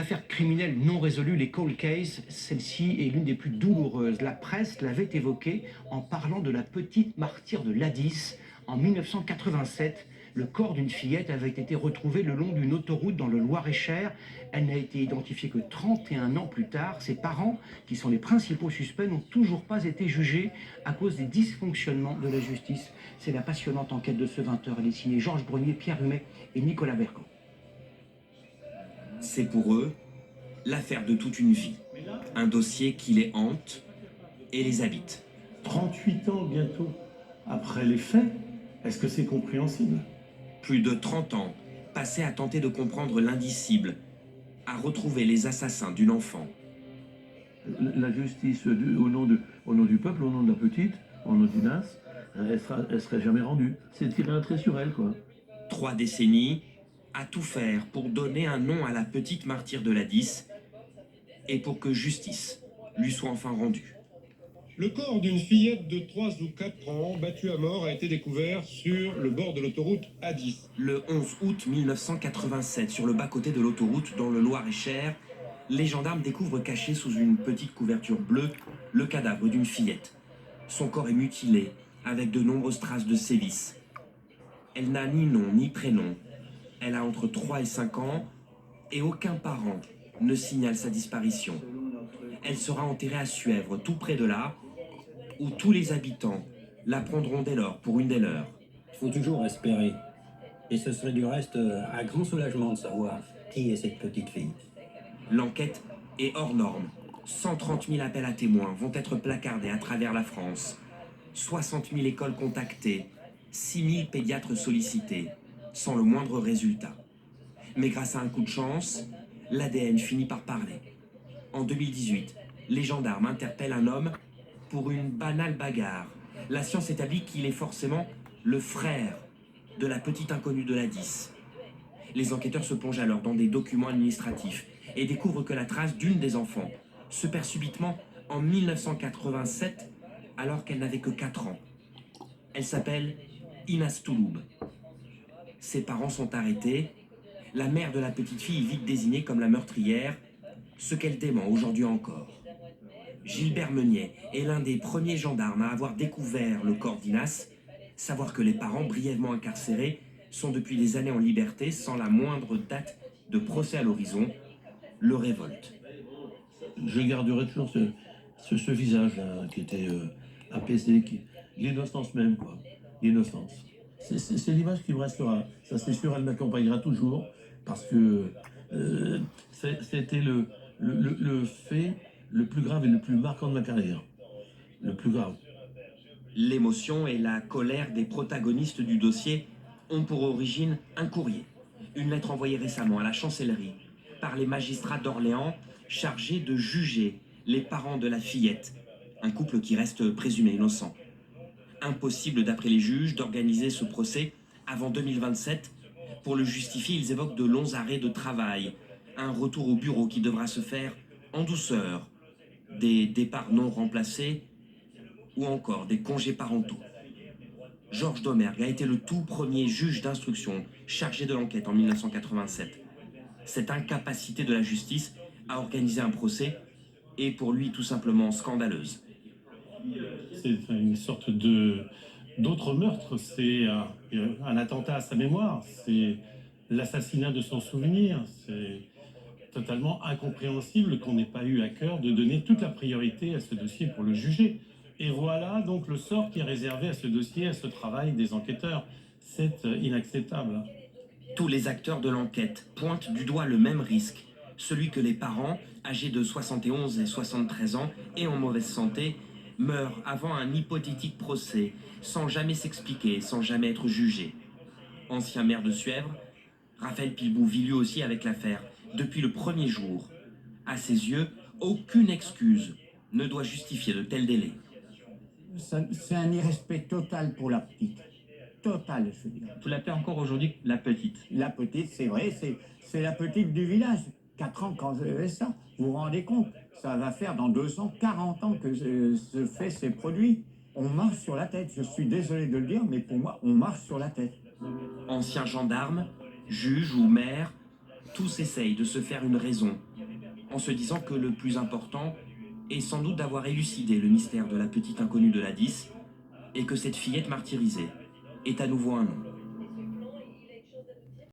affaires criminelles non résolues, les cold cases, celle-ci est l'une des plus douloureuses. La presse l'avait évoquée en parlant de la petite martyre de l'Addis. En 1987, le corps d'une fillette avait été retrouvé le long d'une autoroute dans le Loir-et-Cher. Elle n'a été identifiée que 31 ans plus tard. Ses parents, qui sont les principaux suspects, n'ont toujours pas été jugés à cause des dysfonctionnements de la justice. C'est la passionnante enquête de ce 20h. Elle est signée Georges Brunier, Pierre Humet et Nicolas Bercan. C'est pour eux l'affaire de toute une vie. Un dossier qui les hante et les habite. 38 ans bientôt après les faits, est-ce que c'est compréhensible? Plus de 30 ans passés à tenter de comprendre l'indicible, à retrouver les assassins d'une enfant. La justice au nom du peuple, au nom de la petite, au nom d'Inas, elle serait jamais rendue. C'est tirer un trait sur elle, quoi. 3 décennies à tout faire pour donner un nom à la petite martyre de l'Addis et pour que justice lui soit enfin rendue. Le corps d'une fillette de 3 ou 4 ans battue à mort a été découvert sur le bord de l'autoroute A10. Le 11 août 1987, sur le bas-côté de l'autoroute dans le Loir-et-Cher, les gendarmes découvrent caché sous une petite couverture bleue le cadavre d'une fillette. Son corps est mutilé, avec de nombreuses traces de sévices. Elle n'a ni nom ni prénom. Elle a entre 3 et 5 ans et aucun parent ne signale sa disparition. Elle sera enterrée à Suèvre, tout près de là, où tous les habitants la prendront dès lors pour une des leurs. Il faut toujours espérer. Et ce serait du reste un grand soulagement de savoir qui est cette petite fille. L'enquête est hors norme. 130 000 appels à témoins vont être placardés à travers la France. 60 000 écoles contactées, 6 000 pédiatres sollicités, sans le moindre résultat. Mais grâce à un coup de chance, l'ADN finit par parler. En 2018, les gendarmes interpellent un homme pour une banale bagarre. La science établit qu'il est forcément le frère de la petite inconnue de l'Addis. Les enquêteurs se plongent alors dans des documents administratifs et découvrent que la trace d'une des enfants se perd subitement en 1987 alors qu'elle n'avait que 4 ans. Elle s'appelle Inas Touloub. Ses parents sont arrêtés. La mère de la petite fille est vite désignée comme la meurtrière, ce qu'elle dément aujourd'hui encore. Gilbert Meunier est l'un des premiers gendarmes à avoir découvert le corps d'Inas. Savoir que les parents, brièvement incarcérés, sont depuis des années en liberté sans la moindre date de procès à l'horizon, le révolte. Je garderai toujours ce visage-là qui était apaisé, l'innocence même, quoi. L'innocence. C'est l'image qui me restera. Ça, c'est sûr, elle m'accompagnera toujours parce que c'était le fait le plus grave et le plus marquant de ma carrière. Le plus grave. L'émotion et la colère des protagonistes du dossier ont pour origine un courrier. Une lettre envoyée récemment à la chancellerie par les magistrats d'Orléans chargés de juger les parents de la fillette, un couple qui reste présumé innocent. Impossible d'après les juges d'organiser ce procès avant 2027. Pour le justifier, ils évoquent de longs arrêts de travail, un retour au bureau qui devra se faire en douceur, des départs non remplacés ou encore des congés parentaux. Georges Domergue a été le tout premier juge d'instruction chargé de l'enquête en 1987. Cette incapacité de la justice à organiser un procès est pour lui tout simplement scandaleuse. C'est une sorte d'autre meurtre, c'est un attentat à sa mémoire, c'est l'assassinat de son souvenir, c'est totalement incompréhensible qu'on n'ait pas eu à cœur de donner toute la priorité à ce dossier pour le juger. Et voilà donc le sort qui est réservé à ce dossier, à ce travail des enquêteurs. C'est inacceptable. Tous les acteurs de l'enquête pointent du doigt le même risque, celui que les parents, âgés de 71 et 73 ans et en mauvaise santé, meurent avant un hypothétique procès, sans jamais s'expliquer, sans jamais être jugés. Ancien maire de Suèvre, Raphaël Pilbou vit lui aussi avec l'affaire depuis le premier jour. À ses yeux, aucune excuse ne doit justifier de tels délais. C'est un irrespect total pour la petite. Total, je veux dire. Vous l'appelez encore aujourd'hui la petite. La petite, c'est vrai, c'est la petite du village. 4 ans quand j'avais ça. Vous vous rendez compte? Ça va faire dans 240 ans que ce fait s'est produit. On marche sur la tête. Je suis désolé de le dire, mais pour moi, on marche sur la tête. Anciens gendarmes, juges ou maires, tous essayent de se faire une raison en se disant que le plus important est sans doute d'avoir élucidé le mystère de la petite inconnue de l'A10 et que cette fillette martyrisée est à nouveau un nom.